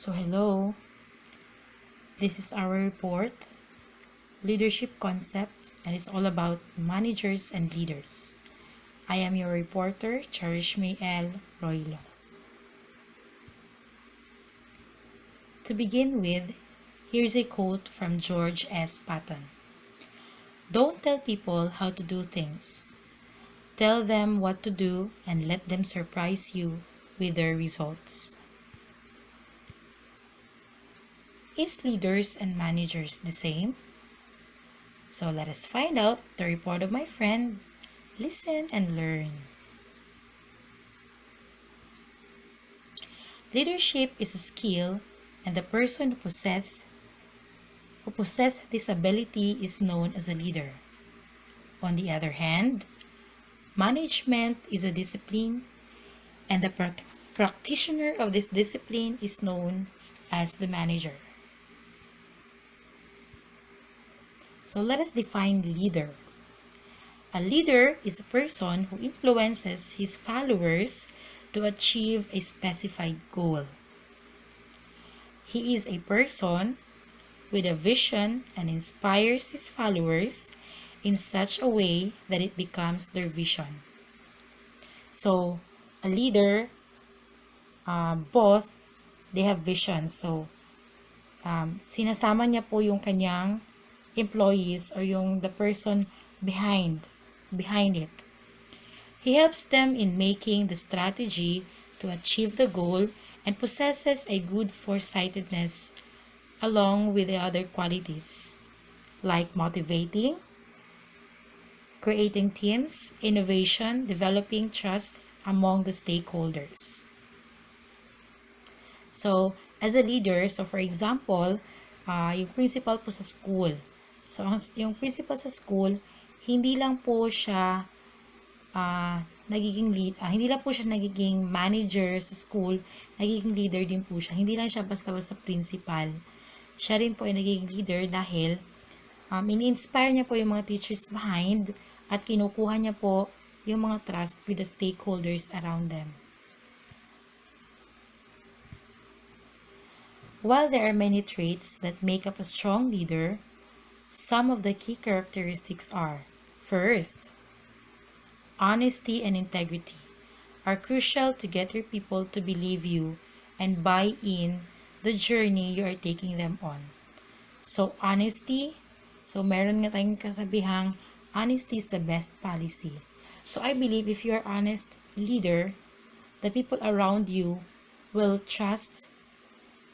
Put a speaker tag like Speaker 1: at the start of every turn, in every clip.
Speaker 1: So hello, this is our report, Leadership Concept, and it's all about managers and leaders. I am your reporter, Charishme L. Roylo. To begin with, here's a quote from George S. Patton. Don't tell people how to do things. Tell them what to do and let them surprise you with their results. Is leaders and managers the same? So let us find out the report of my friend. Listen and learn. Leadership is a skill, and the person who possess this ability is known as a leader. On the other hand, management is a discipline, and the practitioner of this discipline is known as the manager. So let us define leader. A leader is a person who influences his followers to achieve a specified goal. He is a person with a vision and inspires his followers in such a way that it becomes their vision. So, a leader, both, they have vision. So, sinasama niya po yung kanyang employees or the person behind it. He helps them in making the strategy to achieve the goal and possesses a good foresightedness along with the other qualities like motivating, creating teams, innovation, developing trust among the stakeholders. So, as a leader, so for example, yung principal po sa school. So, yung principal sa school, hindi lang po siya hindi lang po siya nagiging manager sa school, nagiging leader din po siya. Hindi lang siya basta-basta principal. Siya rin po ay nagiging leader dahil ini-inspire niya po yung mga teachers behind at kinukuha niya po yung mga trust with the stakeholders around them. While there are many traits that make up a strong leader, some of the key characteristics are: first, honesty and integrity are crucial to get your people to believe you and buy in the journey you are taking them on. So, honesty. So, meron nga tayong kasabihang, honesty is the best policy. So, I believe if you're an honest leader, the people around you will trust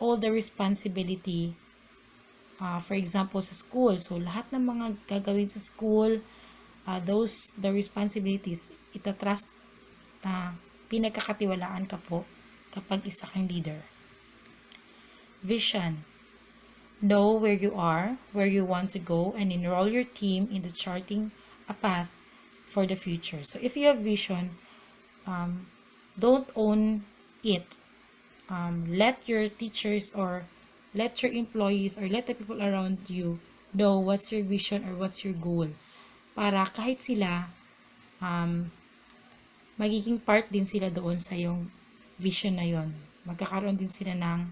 Speaker 1: all the responsibility. For example, sa school. So, lahat ng mga gagawin sa school, the responsibilities, itatrust na pinagkakatiwalaan ka po kapag isa kang leader. Vision. Know where you are, where you want to go, and enroll your team in the charting a path for the future. So, if you have vision, don't own it. Let your teachers or let your employees or let the people around you know what's your vision or what's your goal. Para kahit sila, magiging part din sila doon sa yung vision na yon. Magkakaroon din sila ng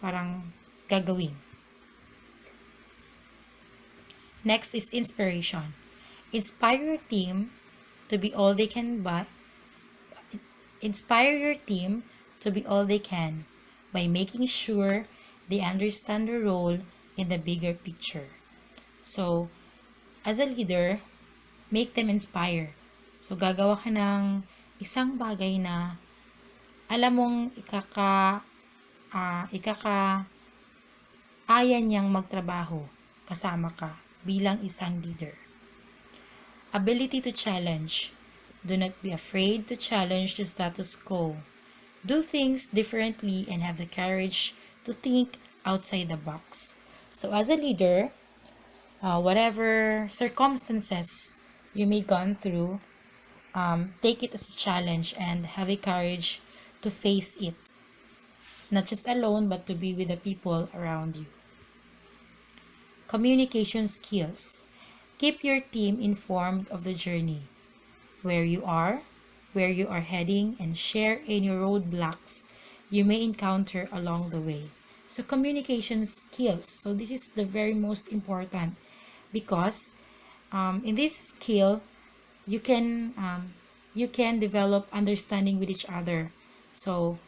Speaker 1: parang gagawin. Next is inspiration. Inspire your team to be all they can by making sure they understand their role in the bigger picture. So, as a leader, make them inspire. So, gagawa ka ng isang bagay na alam mong aya niyang magtrabaho kasama ka bilang isang leader. Ability to challenge. Do not be afraid to challenge the status quo. Do things differently and have the courage to think outside the box. So, as a leader, whatever circumstances you may gone through, take it as a challenge and have a courage to face it. Not just alone, but to be with the people around you. Communication skills. Keep your team informed of the journey, where you are heading, and share any roadblocks you may encounter along the way. So communication skills. So this is the very most important because in this skill you can develop understanding with each other. So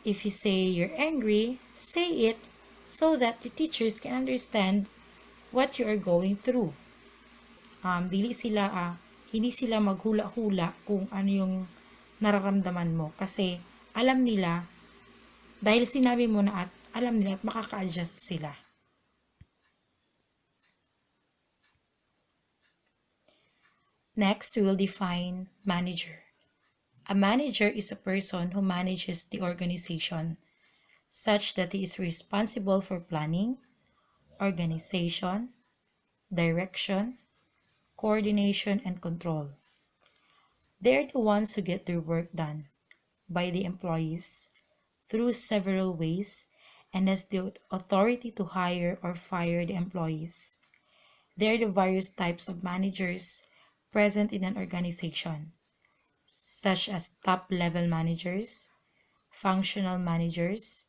Speaker 1: if you say you're angry, say it so that the teachers can understand what you are going through. Dili sila hindi sila maghula-hula kung ano yung nararamdaman mo kasi alam nila dahil sinabi mo na at alam nila at makaka-adjust sila. Next, we will define manager. A manager is a person who manages the organization such that he is responsible for planning, organization, direction, coordination, and control. They're the ones who get their work done by the employees through several ways and has the authority to hire or fire the employees. They're the various types of managers present in an organization, such as top-level managers, functional managers,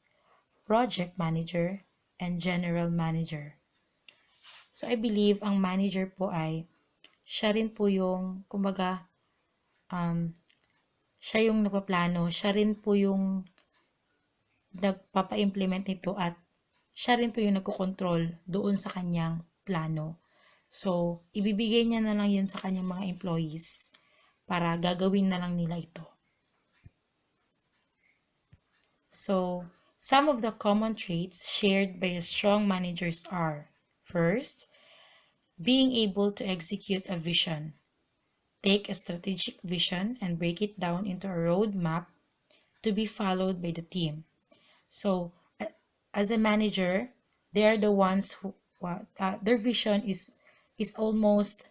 Speaker 1: project manager, and general manager. So I believe ang manager po ay siya rin po yung, kumbaga, siya yung nagpaplano, siya rin po yung nagpapa-implement nito at siya rin po yung nagkokontrol doon sa kanyang plano. So, ibibigay niya na lang yun sa kanyang mga employees para gagawin na lang nila ito. So, some of the common traits shared by strong managers are: first, being able to execute a vision. Take a strategic vision and break it down into a roadmap to be followed by the team. So, as a manager, they are the ones who their vision is almost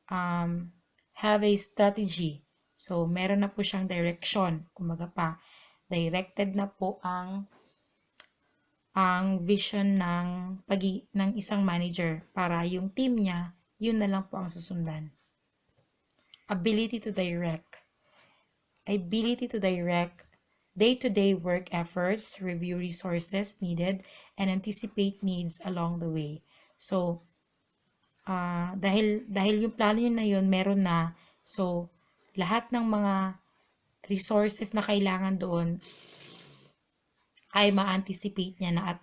Speaker 1: have a strategy. So, meron na po siyang direction. Kumaga pa, directed na po ang vision ng isang manager para yung team niya, yun na lang po ang susundan. Ability to direct. Ability to direct day-to-day work efforts, review resources needed, and anticipate needs along the way. So, dahil yung plano yun na yun, meron na. So, lahat ng mga resources na kailangan doon ay ma-anticipate niya na at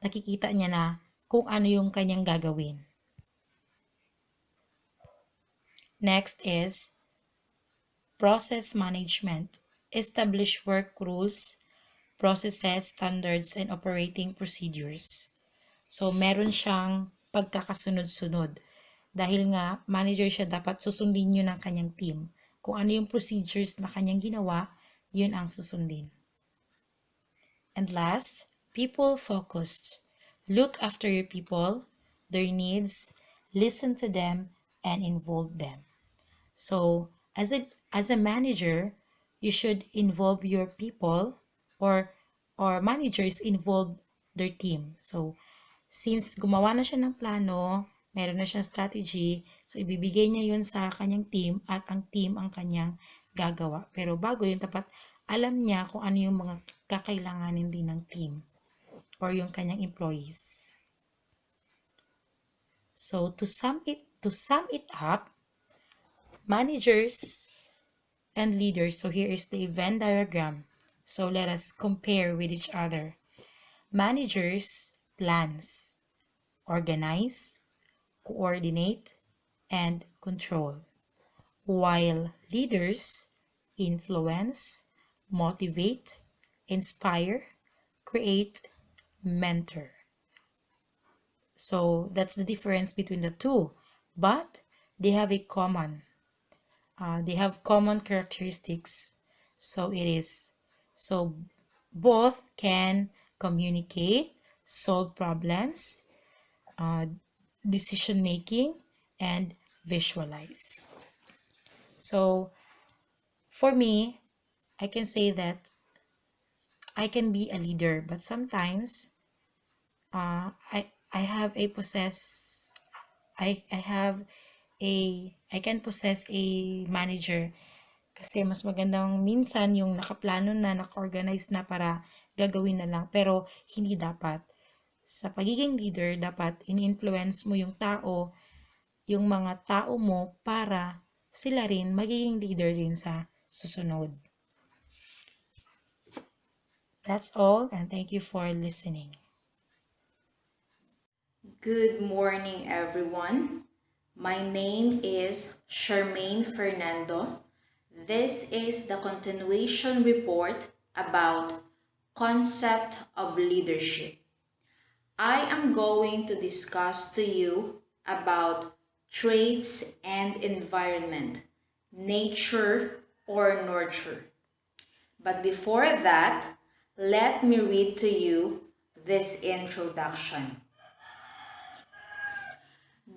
Speaker 1: nakikita niya na kung ano yung kanyang gagawin. Next is process management. Establish work rules, processes, standards, and operating procedures. So, meron siyang pagkakasunod-sunod. Dahil nga, manager siya, dapat susundin yun ng kanyang team. Kung ano yung procedures na kanyang ginawa, yun ang susundin. And last, people-focused. Look after your people, their needs, listen to them, and involve them. So, as a manager, you should involve your people or managers involve their team. So, since gumawa na siya ng plano, meron na siyang strategy, so ibibigay niya yun sa kanyang team at ang team ang kanyang gagawa. Pero bago yun, dapat alam niya kung ano yung mga kakailanganin din ng team or yung kanyang employees. So, to sum it up, managers and leaders. So here is the Venn diagram. So let us compare with each other. Managers plans, organize, coordinate, and control. While leaders influence, motivate, inspire, create, mentor. So that's the difference between the two. But they have a common they have common characteristics. So both can communicate, solve problems, decision making, and visualize. So for me, I can say that I can be a leader, but sometimes I can possess a manager Kasi mas magandang minsan yung nakaplano na, naka-organize na para gagawin na lang. Pero hindi dapat. Sa pagiging leader, dapat in-influence mo yung tao, yung mga tao mo para sila rin magiging leader din sa susunod. That's all, and thank you for listening.
Speaker 2: Good morning, everyone. My name is Charmaine Fernando. This is the continuation report about concept of leadership. I am going to discuss to you about traits and environment, nature or nurture. But before that, let me read to you this introduction.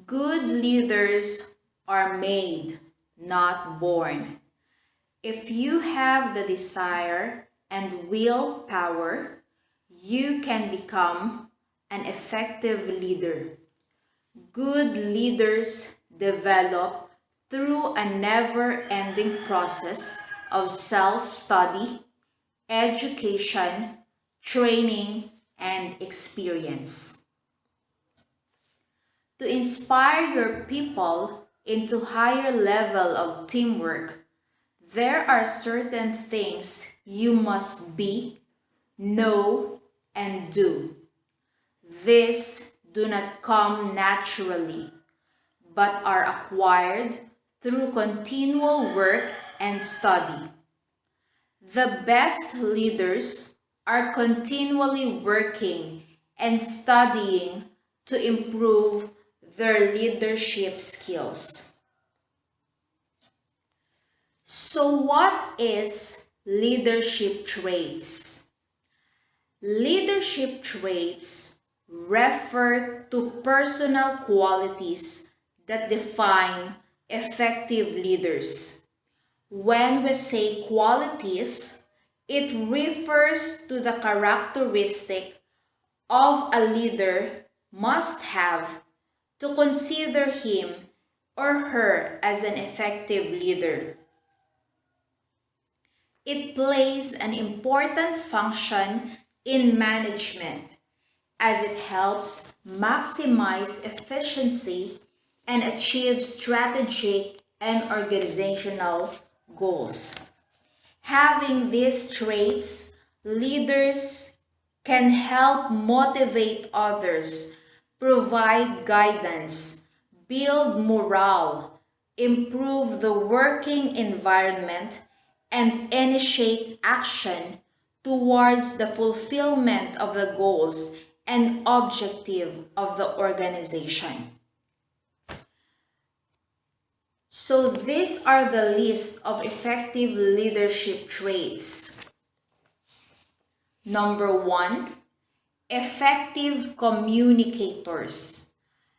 Speaker 2: Good leaders are made, not born. If you have the desire and willpower, you can become an effective leader. Good leaders develop through a never-ending process of self-study, education, training, and experience. To inspire your people into higher level of teamwork, there are certain things you must be, know, and do. These do not come naturally, but are acquired through continual work and study. The best leaders are continually working and studying to improve their leadership skills. So, what is leadership traits? Leadership traits refer to personal qualities that define effective leaders. When we say qualities, it refers to the characteristic of a leader must have to consider him or her as an effective leader. It plays an important function in management as it helps maximize efficiency and achieve strategic and organizational goals. Having these traits, leaders can help motivate others, provide guidance, build morale, improve the working environment, and initiate action towards the fulfillment of the goals and objective of the organization. So these are the list of effective leadership traits. Number 1, effective communicators.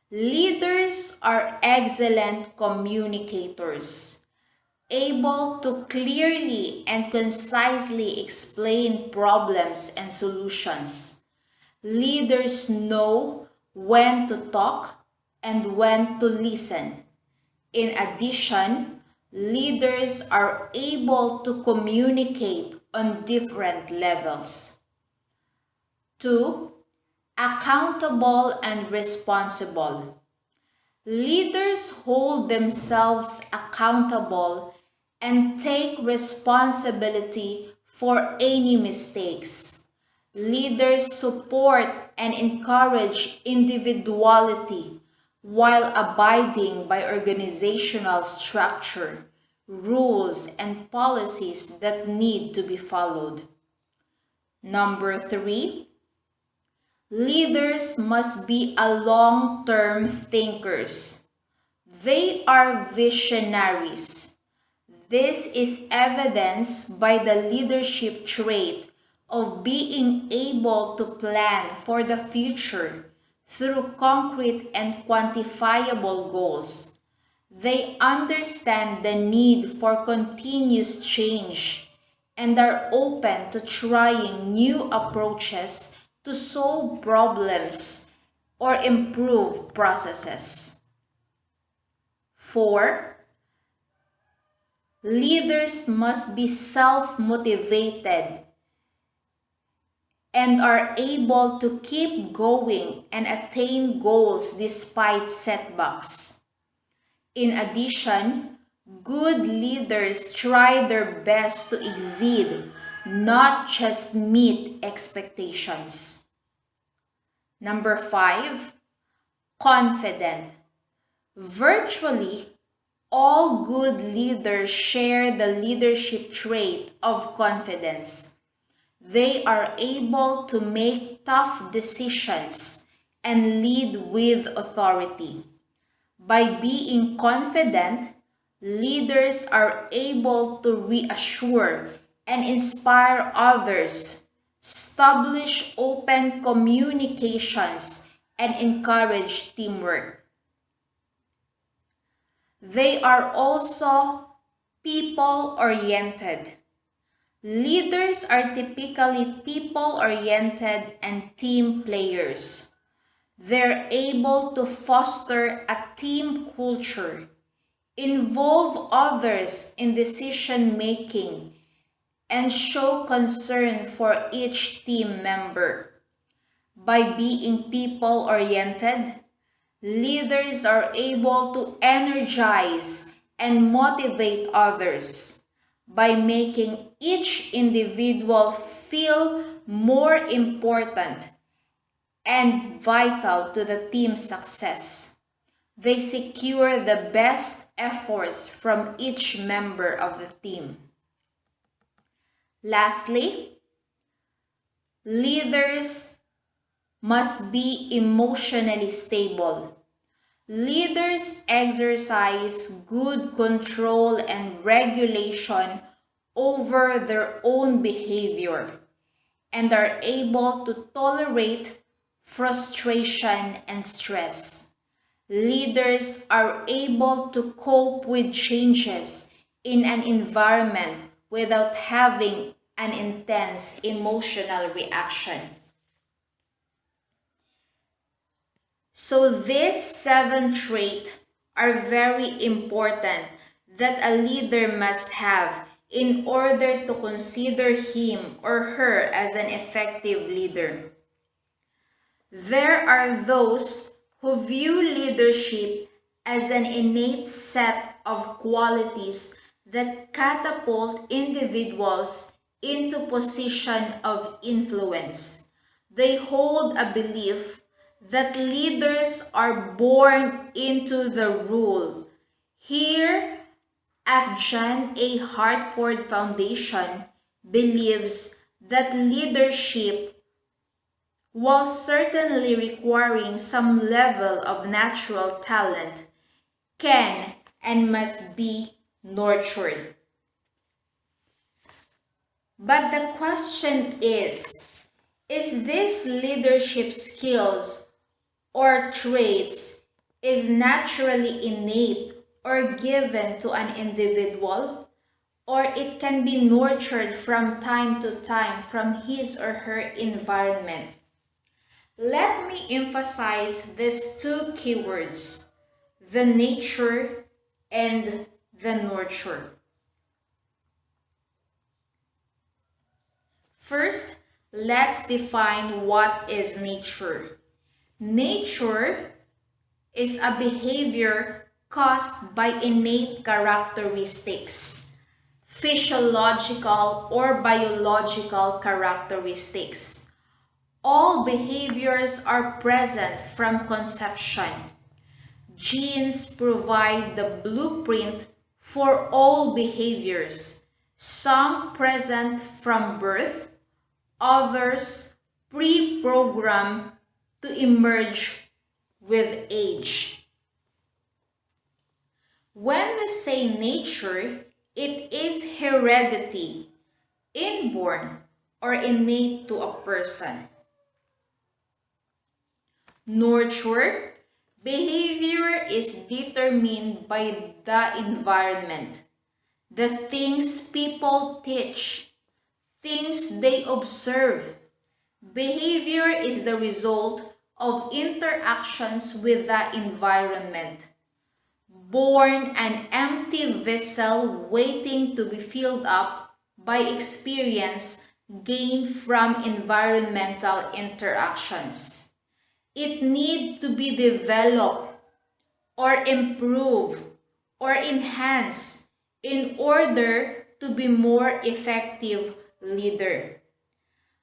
Speaker 2: Leaders are excellent communicators, able to clearly and concisely explain problems and solutions. Leaders know when to talk and when to listen. In addition, leaders are able to communicate on different levels. 2. Accountable and responsible. Leaders hold themselves accountable and take responsibility for any mistakes. Leaders support and encourage individuality while abiding by organizational structure, rules, and policies that need to be followed. Number 3, leaders must be a long-term thinkers. They are visionaries. This is evidenced by the leadership trait of being able to plan for the future through concrete and quantifiable goals. They understand the need for continuous change and are open to trying new approaches to solve problems or improve processes. 4. Leaders must be self-motivated and are able to keep going and attain goals despite setbacks. In addition, good leaders try their best to exceed, not just meet expectations. Number 5, confident. Virtually all good leaders share the leadership trait of confidence. They are able to make tough decisions and lead with authority. By being confident, leaders are able to reassure and inspire others, establish open communications, and encourage teamwork. They are also people-oriented. Leaders are typically people-oriented and team players. They're able to foster a team culture, involve others in decision-making, and show concern for each team member. By being people-oriented, leaders are able to energize and motivate others by making each individual feel more important and vital to the team's success. They secure the best efforts from each member of the team. Lastly, leaders must be emotionally stable. Leaders exercise good control and regulation over their own behavior and are able to tolerate frustration and stress. Leaders are able to cope with changes in an environment without having an intense emotional reaction. So these 7 traits are very important that a leader must have in order to consider him or her as an effective leader. There are those who view leadership as an innate set of qualities that catapult individuals into position of influence. They hold a belief that leaders are born into the role. Here at John A. Hartford Foundation believes that leadership, while certainly requiring some level of natural talent, can and must be nurtured. But the question is this leadership skills or traits is naturally innate or given to an individual, or it can be nurtured from time to time from his or her environment? Let me emphasize these 2 keywords, the nature and the nurture. First, let's define what is nature. Nature is a behavior caused by innate characteristics, physiological or biological characteristics. All behaviors are present from conception. Genes provide the blueprint for all behaviors, some present from birth, others pre-programmed to emerge with age. When we say nature, it is heredity, inborn or innate to a person. Nurture, behavior is determined by the environment, the things people teach, things they observe. Behavior is the result of interactions with the environment. born an empty vessel waiting to be filled up by experience gained from environmental interactions. It needs to be developed or improved or enhanced in order to be more effective leader.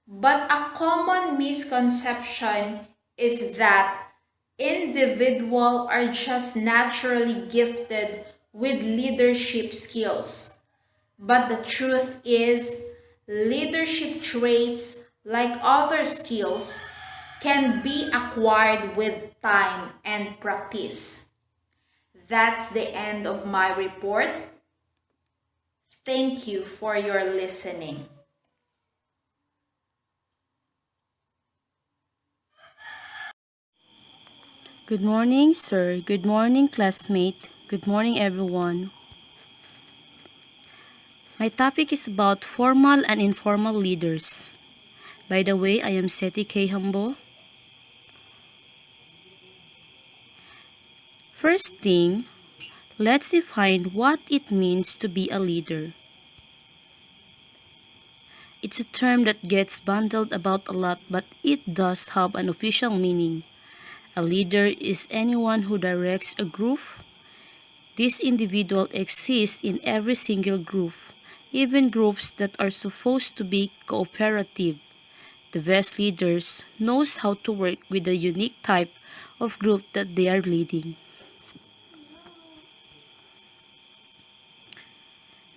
Speaker 2: But a common misconception is that individuals are just naturally gifted with leadership skills. But the truth is, leadership traits, like other skills, can be acquired with time and practice. That's the end of my report. Thank you for your listening.
Speaker 3: Good morning, sir. Good morning, classmate. Good morning, everyone. My topic is about formal and informal leaders. By the way, I am Seti K. Hambo. First thing, let's define what it means to be a leader. It's a term that gets bundled about a lot, but it does have an official meaning. A leader is anyone who directs a group. This individual exists in every single group, even groups that are supposed to be cooperative. The best leaders knows how to work with the unique type of group that they are leading.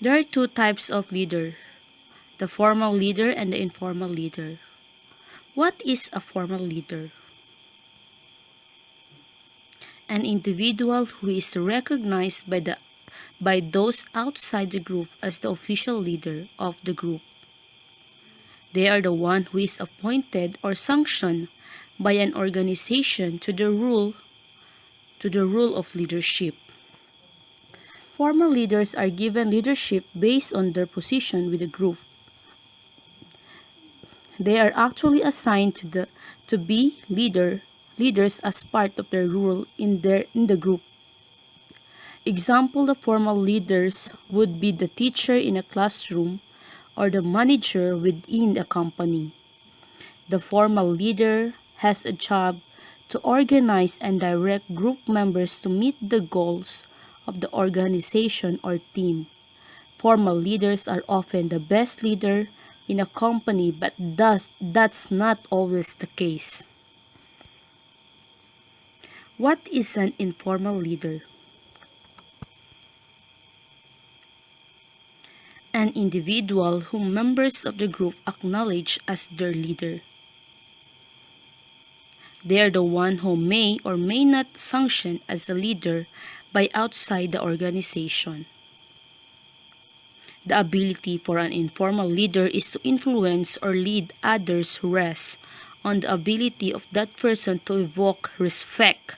Speaker 3: There are two types of leader, the formal leader and the informal leader. What is a formal leader? An individual who is recognized by those outside the group as the official leader of the group. They are the one who is appointed or sanctioned by an organization to the rule of leadership. Formal leaders are given leadership based on their position with the group. They are actually assigned to be leaders as part of their role in the group. Example of formal leaders would be the teacher in a classroom or the manager within a company. The formal leader has a job to organize and direct group members to meet the goals of the organization or team. Formal leaders are often the best leader in a company, but that's not always the case. What is an informal leader? An individual whom members of the group acknowledge as their leader. They are the one who may or may not function as a leader by outside the organization. The ability for an informal leader is to influence or lead others rests on the ability of that person to evoke respect,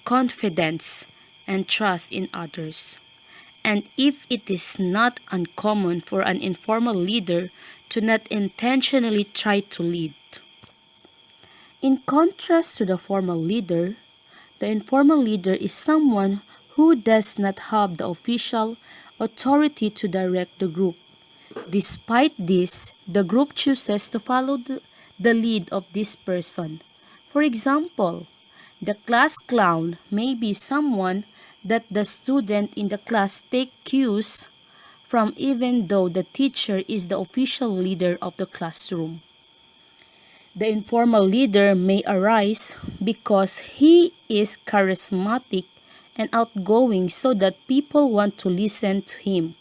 Speaker 3: confidence, and trust in others. And if it is not uncommon for an informal leader to not intentionally try to lead. In contrast to the formal leader, the informal leader is someone who does not have the official authority to direct the group. Despite this, the group chooses to follow the lead of this person. For example, the class clown may be someone that the student in the class take cues from, even though the teacher is the official leader of the classroom. The informal leader may arise because he is charismatic and outgoing so that people want to listen to him,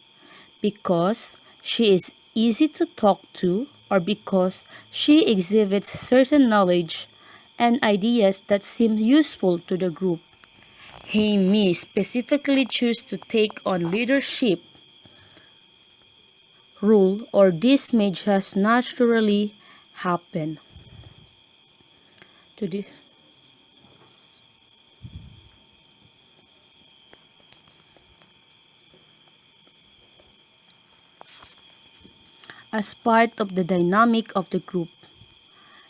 Speaker 3: because she is easy to talk to, or because she exhibits certain knowledge and ideas that seem useful to the group. He may specifically choose to take on leadership role, or this may just naturally happen. To this, as part of the dynamic of the group,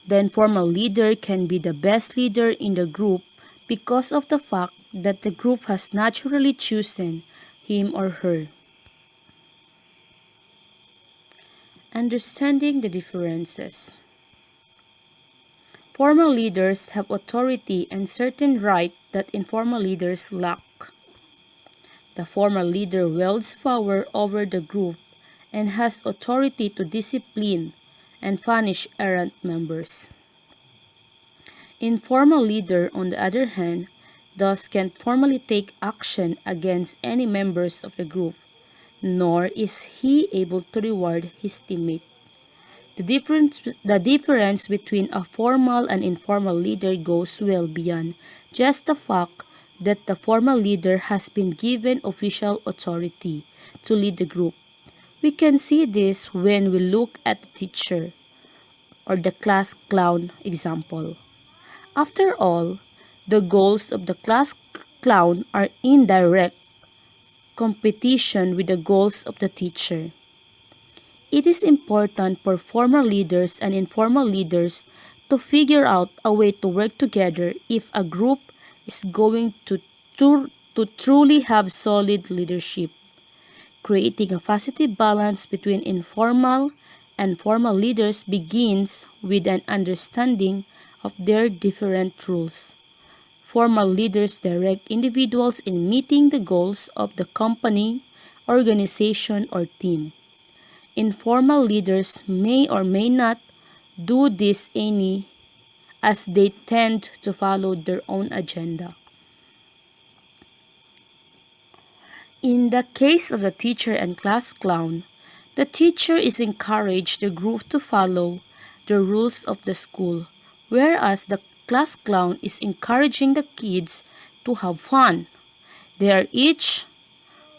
Speaker 3: the informal leader can be the best leader in the group because of the fact that the group has naturally chosen him or her. Understanding the differences. Formal leaders have authority and certain rights that informal leaders lack. The formal leader wields power over the group and has authority to discipline and punish errant members. Informal leader, on the other hand, thus can't formally take action against any members of the group, nor is he able to reward his teammate. The difference between a formal and informal leader goes well beyond just the fact that the formal leader has been given official authority to lead the group. We can see this when we look at the teacher or the class clown example. After all, the goals of the class clown are in direct competition with the goals of the teacher. It is important for formal leaders and informal leaders to figure out a way to work together if a group is going to truly have solid leadership. Creating a positive balance between informal and formal leaders begins with an understanding of their different roles. Formal leaders direct individuals in meeting the goals of the company, organization, or team. Informal leaders may or may not do this any as they tend to follow their own agenda. In the case of the teacher and class clown, the teacher is encouraged the group to follow the rules of the school, whereas the class clown is encouraging the kids to have fun. They are each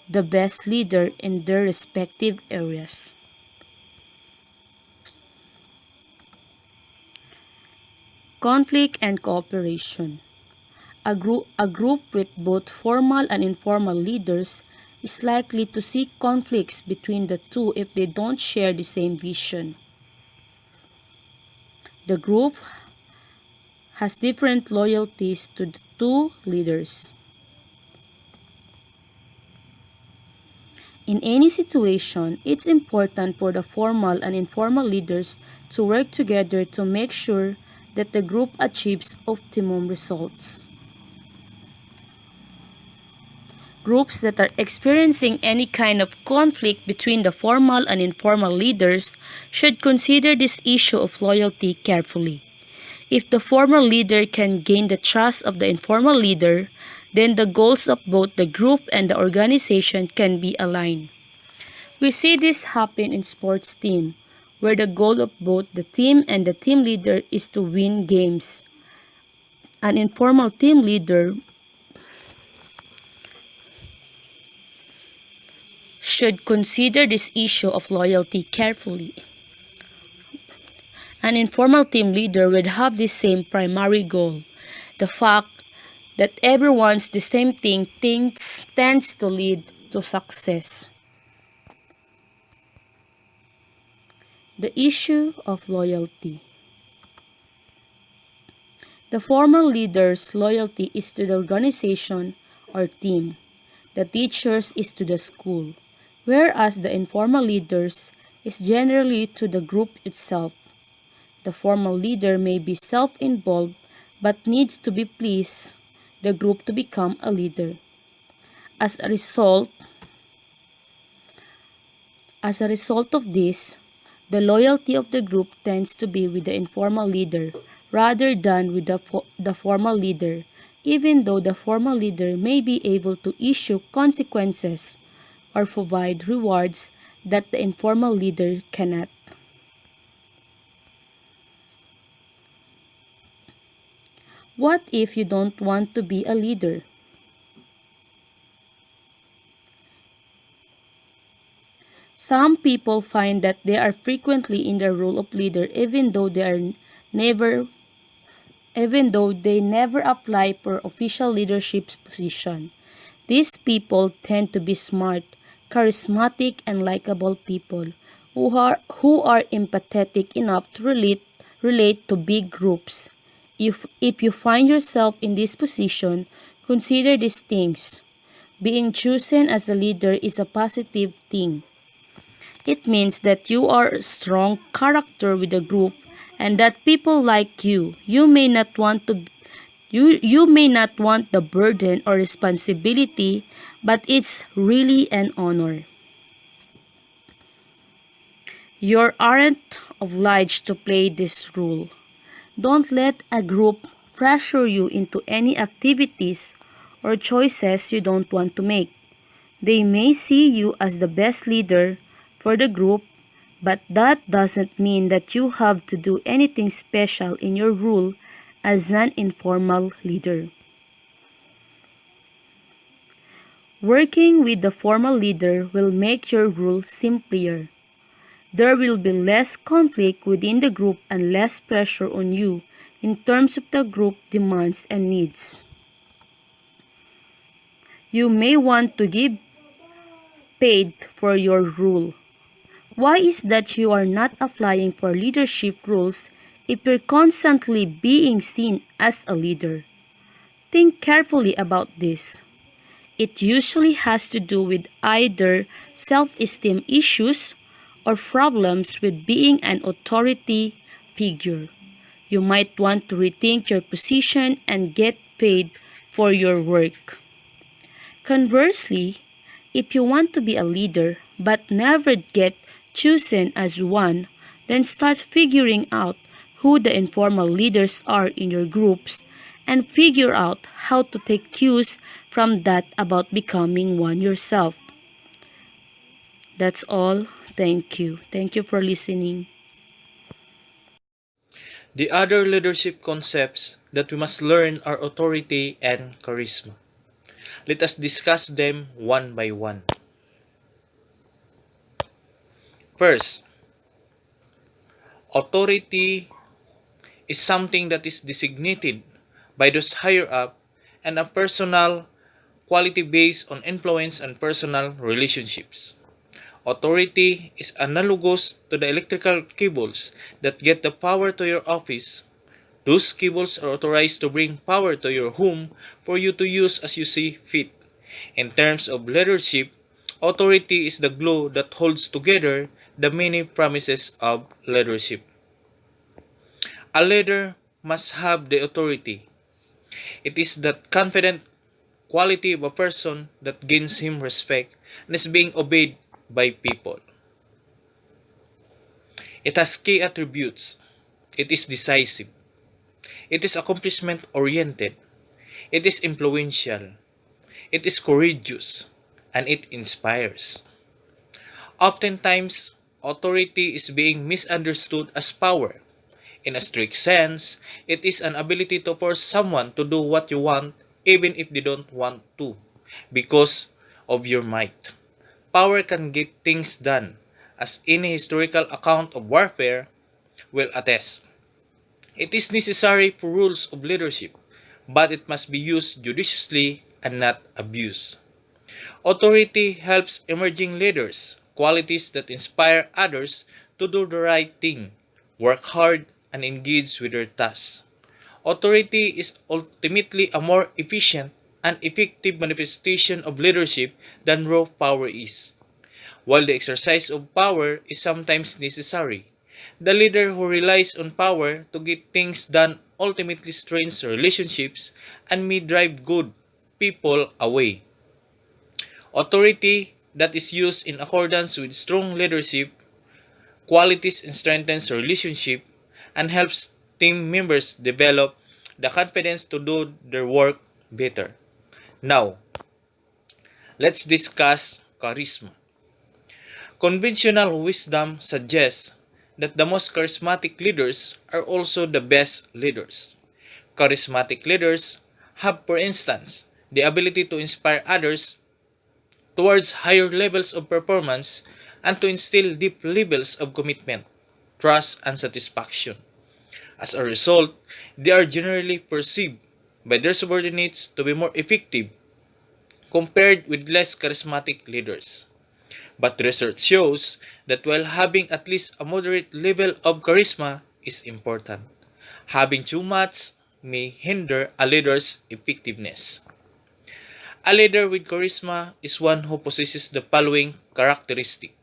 Speaker 3: the best leader in their respective areas. Conflict and cooperation. A group with both formal and informal leaders is likely to see conflicts between the two if they don't share the same vision. The group has different loyalties to the two leaders. In any situation, it's important for the formal and informal leaders to work together to make sure that the group achieves optimum results. Groups that are experiencing any kind of conflict between the formal and informal leaders should consider this issue of loyalty carefully. If the formal leader can gain the trust of the informal leader, then the goals of both the group and the organization can be aligned. We see this happen in sports team, where the goal of both the team and the team leader is to win games. An informal team leader should consider this issue of loyalty carefully. An informal team leader would have the same primary goal. The fact that everyone's the same thing tends to lead to success. The issue of loyalty. The formal leader's loyalty is to the organization or team. The teacher's is to the school, whereas the informal leaders is generally to the group itself. The formal leader may be self-involved but needs to be pleased the group to become a leader. As a result, of this, the loyalty of the group tends to be with the informal leader rather than with the formal leader, even though the formal leader may be able to issue consequences or provide rewards that the informal leader cannot. What if you don't want to be a leader? Some people find that they are frequently in the role of leader even though they never apply for official leadership position. These people tend to be smart, charismatic, and likable people who are empathetic enough to relate to big groups. If you find yourself in this position, Consider these things. Being chosen as a leader is a positive thing. It means that you are a strong character with a group and that people like you. You may not want the burden or responsibility, but it's really an honor. You aren't obliged to play this role. Don't let a group pressure you into any activities or choices you don't want to make. They may see you as the best leader for the group, but that doesn't mean that you have to do anything special in your role as an informal leader. Working with the formal leader will make your role simpler. There will be less conflict within the group and less pressure on you in terms of the group demands and needs. You may want to give paid for your role. Why is that you are not applying for leadership roles if you're constantly being seen as a leader? Think carefully about this. It usually has to do with either self-esteem issues or problems with being an authority figure. You might want to rethink your position and get paid for your work. Conversely, if you want to be a leader but never get chosen as one, then start figuring out who the informal leaders are in your groups and figure out how to take cues from that about becoming one yourself. That's all. Thank you. Thank you for listening.
Speaker 4: The other leadership concepts that we must learn are authority and charisma. Let us discuss them one by one. First, authority is something that is designated by those higher up and a personal quality based on influence and personal relationships. Authority is analogous to the electrical cables that get the power to your office. Those cables are authorized to bring power to your home for you to use as you see fit. In terms of leadership, authority is the glue that holds together the many promises of leadership. A leader must have the authority. It is that confident quality of a person that gains him respect and is being obeyed by people. It has key attributes. It is decisive. It is accomplishment oriented. It is influential. It is courageous. And it inspires. Oftentimes, authority is being misunderstood as power. In a strict sense, it is an ability to force someone to do what you want even if they don't want to because of your might. Power can get things done, as any historical account of warfare will attest. It is necessary for rules of leadership, but it must be used judiciously and not abused. Authority helps emerging leaders, qualities that inspire others to do the right thing, work hard, and engage with their tasks. Authority is ultimately a more efficient and effective manifestation of leadership than raw power is. While the exercise of power is sometimes necessary, the leader who relies on power to get things done ultimately strains relationships and may drive good people away. Authority that is used in accordance with strong leadership qualities strengthens relationship and helps team members develop the confidence to do their work better. Now, let's discuss charisma. Conventional wisdom suggests that the most charismatic leaders are also the best leaders. Charismatic leaders have, for instance, the ability to inspire others towards higher levels of performance and to instill deep levels of commitment, trust, and satisfaction. As a result, they are generally perceived by their subordinates to be more effective compared with less charismatic leaders. But research shows that while having at least a moderate level of charisma is important, having too much may hinder a leader's effectiveness. A leader with charisma is one who possesses the following characteristic: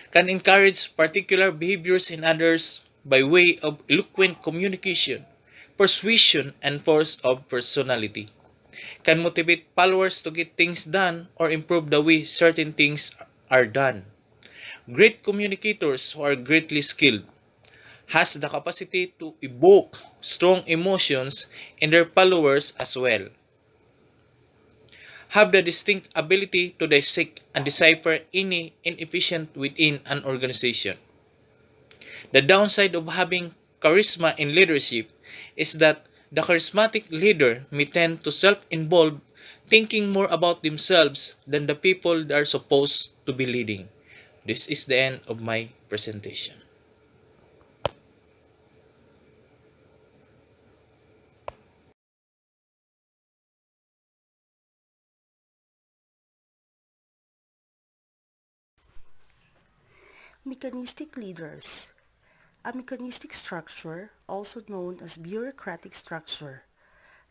Speaker 4: can encourage particular behaviors in others by way of eloquent communication, persuasion, and force of personality. Can motivate followers to get things done or improve the way certain things are done. Great communicators who are greatly skilled has the capacity to evoke strong emotions in their followers as well. Have the distinct ability to dissect and decipher any inefficient within an organization. The downside of having charisma in leadership is that the charismatic leader may tend to self-involve, thinking more about themselves than the people they are supposed to be leading. This is the end of my presentation.
Speaker 5: Mechanistic leaders. A mechanistic structure, also known as bureaucratic structure,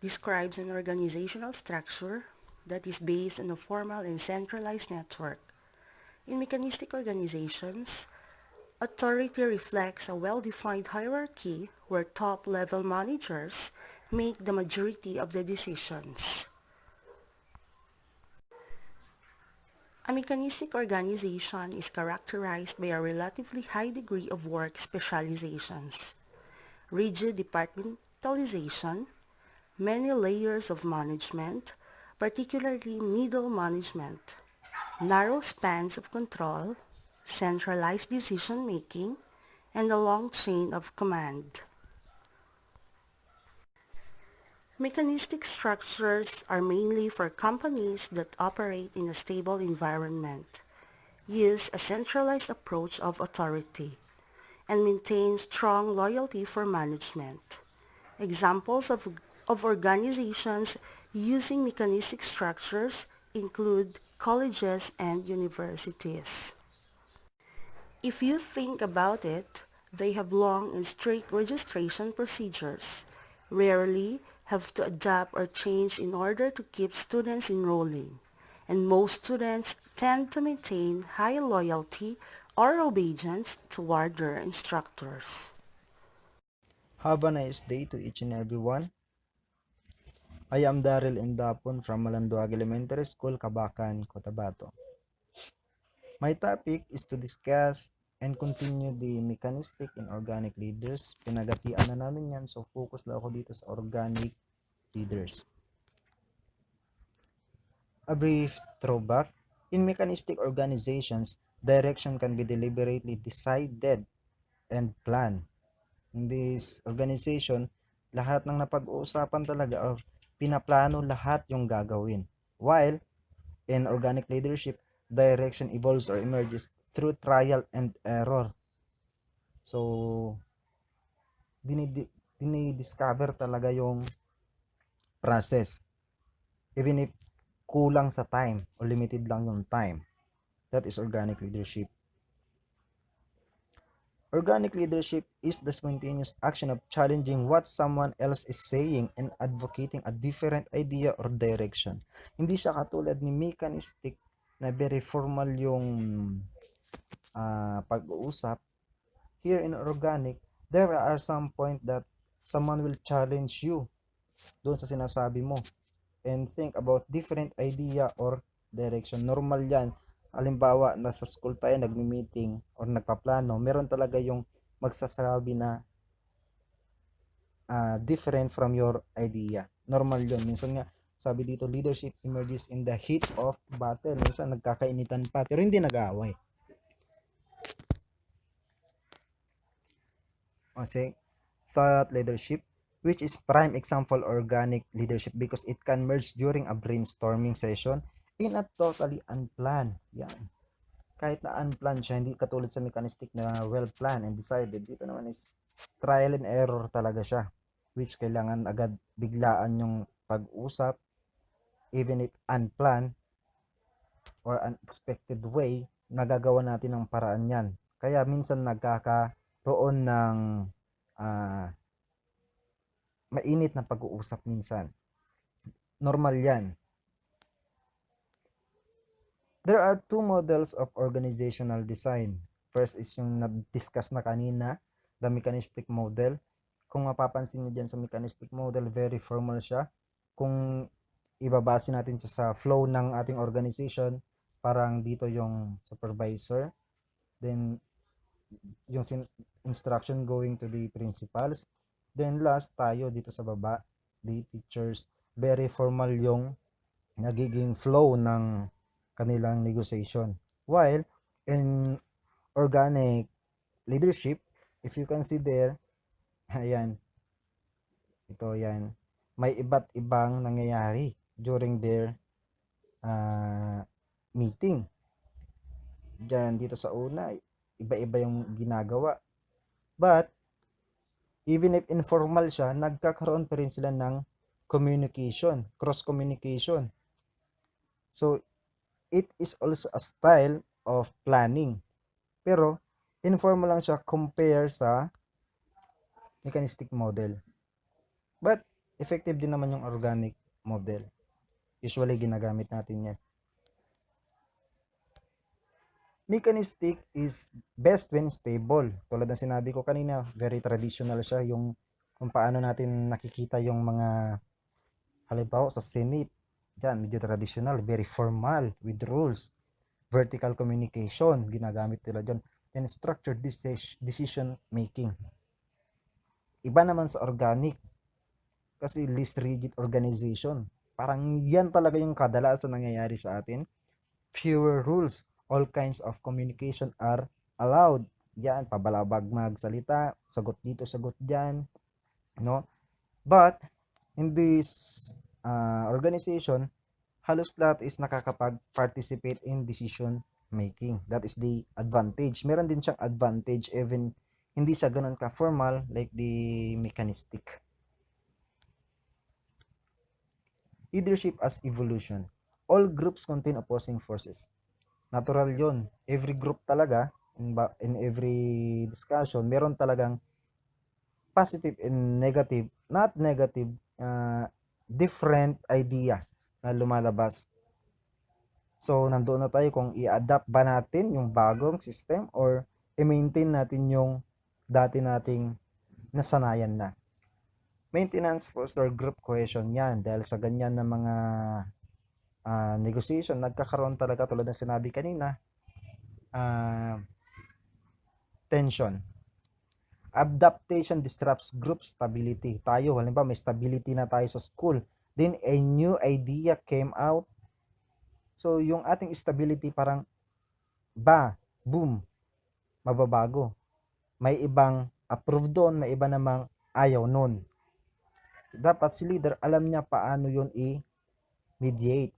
Speaker 5: describes an organizational structure that is based on a formal and centralized network. In mechanistic organizations, authority reflects a well-defined hierarchy where top-level managers make the majority of the decisions. A mechanistic organization is characterized by a relatively high degree of work specializations, rigid departmentalization, many layers of management, particularly middle management, narrow spans of control, centralized decision-making, and a long chain of command. Mechanistic structures are mainly for companies that operate in a stable environment, use a centralized approach of authority, and maintain strong loyalty for management. Examples of organizations using mechanistic structures include colleges and universities. If you think about it, they have long and strict registration procedures, rarely have to adapt or change in order to keep students enrolling, and most students tend to maintain high loyalty or obedience toward their instructors.
Speaker 6: Have a nice day to each and everyone. I am Daryl Indapon from Malanduag Elementary School, Kabakan, Cotabato. My topic is to discuss and continue the mechanistic and organic leaders. Pinagatian na namin yan, so focus lang ako dito sa organic leaders. A brief throwback. In mechanistic organizations, direction can be deliberately decided and planned. In this organization, lahat ng napag-uusapan talaga or pinaplano lahat yung gagawin. While in organic leadership, direction evolves or emerges through trial and error. So, dinidiscover talaga yung process. Even if kulang sa time or limited lang yung time. That is organic leadership. Organic leadership is the spontaneous action of challenging what someone else is saying and advocating a different idea or direction. Hindi siya katulad ni mechanistic na very formal yung pag-uusap. Here in organic, there are some point that someone will challenge you doon sa sinasabi mo and think about different idea or direction. Normal yan. Halimbawa, nasa school tayo, nagmi-meeting or nagpaplano, meron talaga yung magsasabi na different from your idea. Normal yun. Minsan nga, sabi dito, leadership emerges in the heat of battle. Minsan nagkakainitan pa, pero hindi nag-aaway. Kasi, thought leadership, which is prime example organic leadership because it can merge during a brainstorming session in a totally unplanned. Yan. Kahit na unplanned siya, hindi katulad sa mechanistic na well-planned and decided. Dito naman is trial and error talaga siya. Which kailangan agad biglaan yung pag-usap even if unplanned or unexpected way, nagagawa natin ng paraan yan. Kaya minsan nagkakaroon ng mainit na pag-uusap minsan. Normal yan. There are two models of organizational design. First is yung na-discuss na kanina, the mechanistic model. Kung mapapansin niyo dyan sa mechanistic model, very formal siya. Kung ibabase natin siya sa flow ng ating organization, parang dito yung supervisor, then yung instruction going to the principals, then last tayo dito sa baba, the teachers. Very formal yung nagiging flow ng kanilang negotiation. While in organic leadership, if you can see there, ayan, ito yan, may iba't ibang nangyayari during their meeting. Diyan, dito sa una, iba-iba yung ginagawa. But, even if informal siya, nagkakaroon pa rin sila ng communication, cross communication. So, it is also a style of planning. Pero, informal lang siya compare sa mechanistic model. But, effective din naman yung organic model. Usually, ginagamit natin yan. Mechanistic is best when stable. Tulad ng sinabi ko kanina, very traditional siya yung kung paano natin nakikita yung mga halimbawa sa Senate. Diyan, medyo traditional, very formal with rules. Vertical communication, ginagamit nila dyan. And structured decision making. Iba naman sa organic kasi least rigid organization. Parang yan talaga yung kadalasan nangyayari sa atin. Fewer rules, all kinds of communication are allowed. Yan, pabalabag magsalita, sagot dito, sagot dyan, no? But in this organization, halos lahat is nakakapag-participate in decision making. That is the advantage. Meron din siyang advantage even hindi siya ganun ka-formal like the mechanistic. Leadership as evolution. All groups contain opposing forces. Natural yun. Every group talaga, in every discussion, meron talagang positive and negative, not negative, different idea na lumalabas. So, nandoon na tayo kung i-adapt ba natin yung bagong system or i-maintain natin yung dati nating nasanayan na. Maintenance foster group cohesion yan dahil sa ganyan na mga negotiation, nagkakaroon talaga tulad ng sinabi kanina, tension. Adaptation disrupts group stability. Tayo, halimbawa may stability na tayo sa school, then a new idea came out. So, yung ating stability parang boom, mababago. May ibang approve doon, may iba namang ayaw nun. Dapat si leader, alam niya paano yun i-mediate.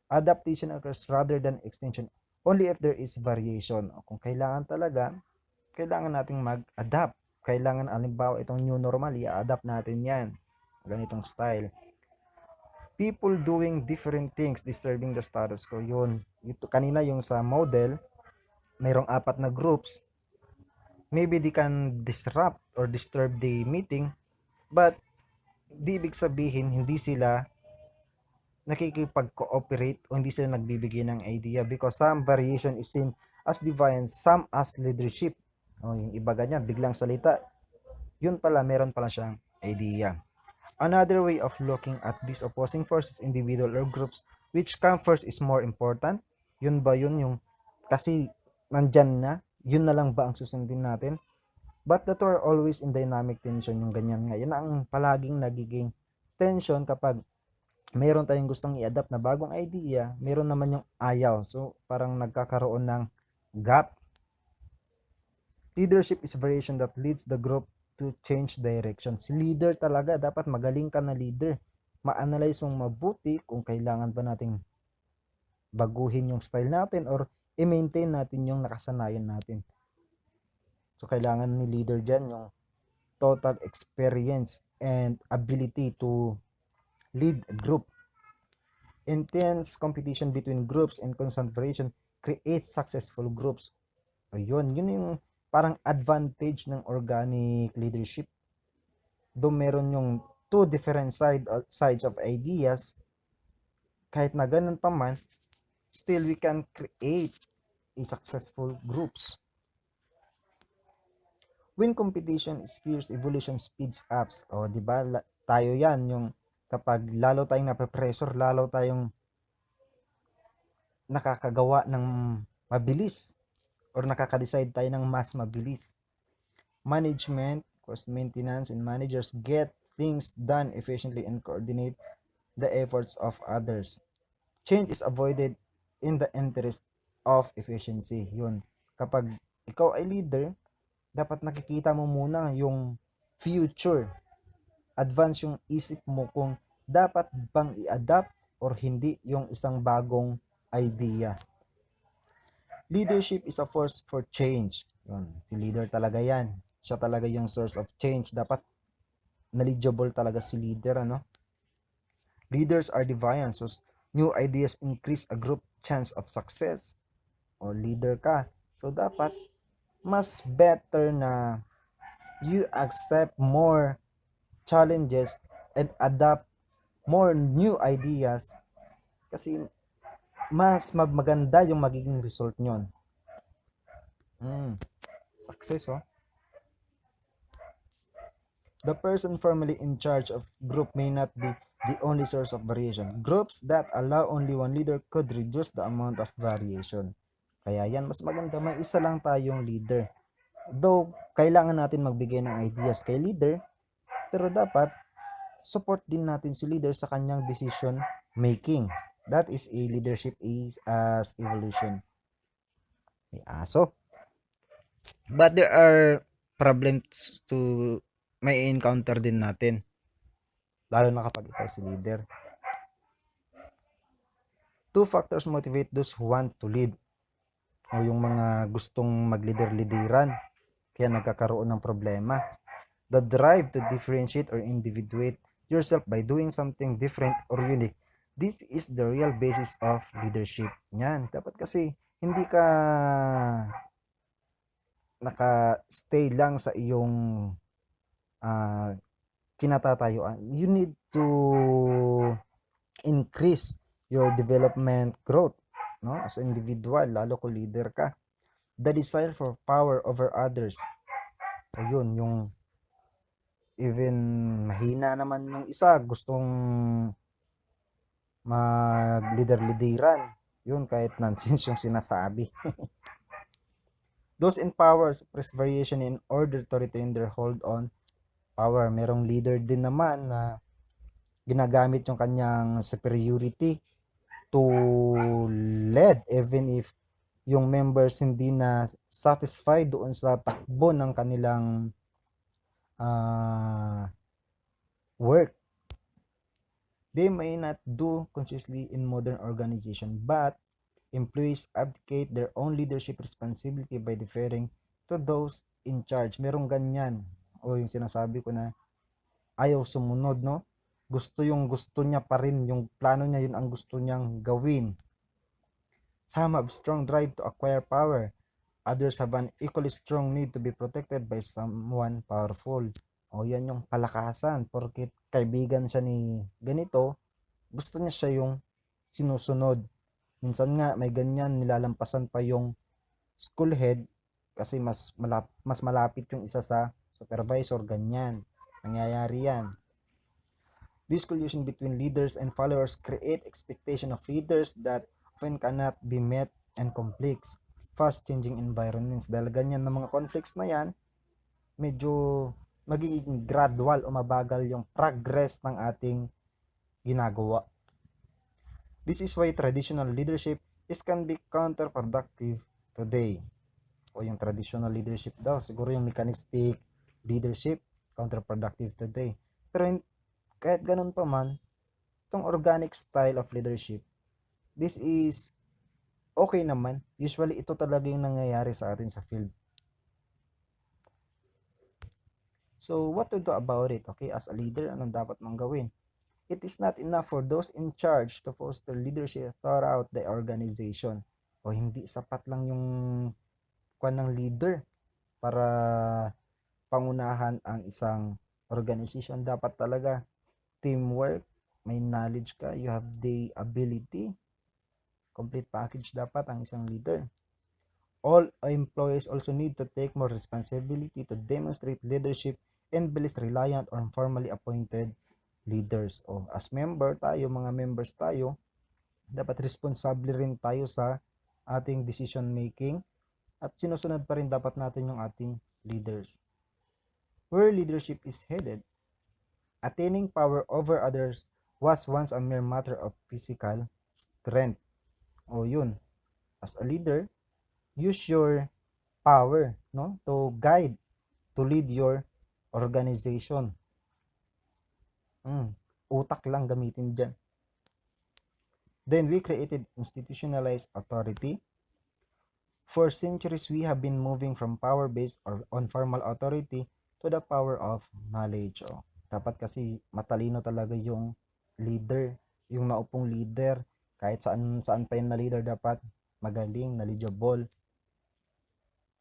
Speaker 6: Adaptation occurs rather than extension only if there is variation. Kung kailangan talaga, kailangan nating mag-adapt. Kailangan, alimbawa, itong new normal, i-adapt natin yan. Ganitong style. People doing different things, disturbing the status quo. Yun. Ito, kanina yung sa model, mayroong 4 na groups. Maybe they can disrupt or disturb the meeting, but di ibig sabihin hindi sila nakikipag-cooperate o hindi sila nagbibigay ng idea because some variation is seen as defiance, some as leadership. Yung iba ganyan, biglang salita. Yun pala, meron pala siyang idea. Another way of looking at these opposing forces, individual or groups, which come first is more important. Yun ba yun yung, kasi nandyan na, yun na lang ba ang susundin natin? But the two are always in dynamic tension, yung ganyan nga. Yun ang palaging nagiging tension kapag mayroon tayong gustong i-adapt na bagong idea, mayroon naman yung ayaw. So, parang nagkakaroon ng gap. Leadership is variation that leads the group to change direction. Si leader talaga, dapat magaling ka na leader. Ma-analyze mong mabuti kung kailangan ba nating baguhin yung style natin or i-maintain natin yung nakasanayan natin. So, kailangan ni leader dyan yung total experience and ability to lead a group. Intense competition between groups and constant variation creates successful groups. Ayun, yun yung parang advantage ng organic leadership. Doon meron yung two different sides of ideas, kahit na ganun pa man, still we can create a successful groups. When competition is fierce, evolution speeds up. O, di ba? Tayo yan, yung kapag lalo tayong nape-pressure, lalo tayong nakakagawa ng mabilis or nakaka-decide tayo ng mas mabilis. Management, cost maintenance, and managers get things done efficiently and coordinate the efforts of others. Change is avoided in the interest of efficiency. Yun. Kapag ikaw ay leader, dapat nakikita mo muna yung future. Advance yung isip mo kung dapat bang i-adapt or hindi yung isang bagong idea. Leadership is a force for change. Yun, si leader talaga yan. Siya talaga yung source of change. Dapat knowledgeable talaga si leader, ano? Leaders are divine, so new ideas increase a group chance of success. O leader ka, so dapat mas better na you accept more challenges and adapt more new ideas kasi mas maganda yung magiging result nyon. Success, oh. The person formally in charge of group may not be the only source of variation. Groups that allow only one leader could reduce the amount of variation. Kaya yan, mas maganda may isa lang tayong leader. Though, kailangan natin magbigay ng ideas kay leader, pero dapat support din natin si leader sa kanyang decision making. That is a leadership is as evolution. May aso. But there are problems to may encounter din natin. Lalo na kapag ikaw si leader. Two factors motivate those who want to lead. O yung mga gustong mag-leader-lideran. Kaya nagkakaroon ng problema. The drive to differentiate or individuate yourself by doing something different or unique. This is the real basis of leadership. Yan. Dapat kasi hindi ka naka-stay lang sa iyong kinatatayuan. You need to increase your development growth, no? As an individual, lalo kung leader ka. The desire for power over others. O yun, yung even mahina naman yung isa, gustong mag-leader-lideran. Yun, kahit nonsense yung sinasabi. Those in power suppress variation in order to retain their hold on power. Merong leader din naman na ginagamit yung kanyang superiority to lead even if yung members hindi na satisfied doon sa takbo ng kanilang work. They may not do consciously in modern organization, but employees abdicate their own leadership responsibility by deferring to those in charge. Merong ganyan. O yung sinasabi ko na ayaw sumunod, no? Gusto niya pa rin, yung plano niya, yun ang gusto niyang gawin. Some have strong drive to acquire power. Others have an equally strong need to be protected by someone powerful. O yan yung palakasan. Porket kaibigan siya ni ganito, gusto niya siya yung sinusunod. Minsan nga may ganyan, nilalampasan pa yung school head kasi mas malapit yung isa sa supervisor, ganyan. Nangyayari yan. This collision between leaders and followers create expectation of leaders that often cannot be met and conflicts. Fast-changing environments. Dahil ganyan ng mga conflicts na yan, medyo magiging gradual o mabagal yung progress ng ating ginagawa. This is why traditional leadership can be counterproductive today. O yung traditional leadership daw, siguro yung mechanistic leadership, counterproductive today. Pero kahit ganun pa man, itong organic style of leadership, this is okay naman. Usually, ito talaga yung nangyayari sa atin sa field. So, what to do about it? Okay, as a leader, anong dapat mong gawin? It is not enough for those in charge to foster leadership throughout the organization. O hindi sapat lang yung kwan ng leader para pangunahan ang isang organization. Dapat talaga teamwork, may knowledge ka, you have the ability, Complete package dapat ang isang leader. All employees also need to take more responsibility to demonstrate leadership and be less reliant on formally appointed leaders. O as member tayo, mga members tayo, dapat responsable rin tayo sa ating decision making at sinusunod pa rin dapat natin yung ating leaders. Where leadership is headed, attaining power over others was once a mere matter of physical strength. O yun, as a leader, use your power, no, to guide, to lead your organization. Utak lang gamitin dyan. Then we created institutionalized authority. For centuries, we have been moving from power-based or on formal authority to the power of knowledge. Dapat kasi matalino talaga yung leader, yung naupong leader. Kahit saan pa yung na leader, dapat magaling, knowledgeable,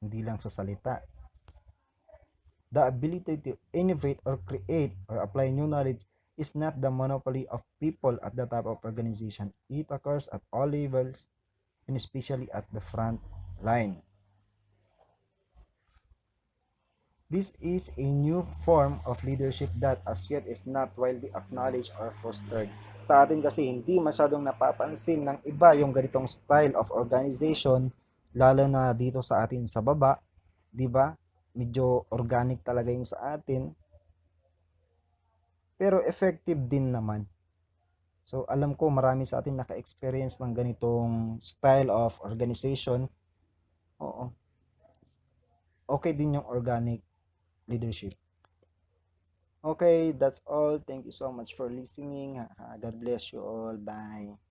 Speaker 6: hindi lang sa salita. The ability to innovate or create or apply new knowledge is not the monopoly of people at the top of organization. It occurs at all levels and especially at the front line. This is a new form of leadership that as yet is not widely acknowledged or fostered. Sa atin kasi hindi masyadong napapansin ng iba yung ganitong style of organization, lalo na dito sa atin sa baba, 'di ba? Medyo organic talaga yung sa atin. Pero effective din naman. So alam ko marami sa atin naka-experience ng ganitong style of organization. Oo. Okay din yung organic leadership. Okay, that's all. Thank you so much for listening. God bless you all. Bye.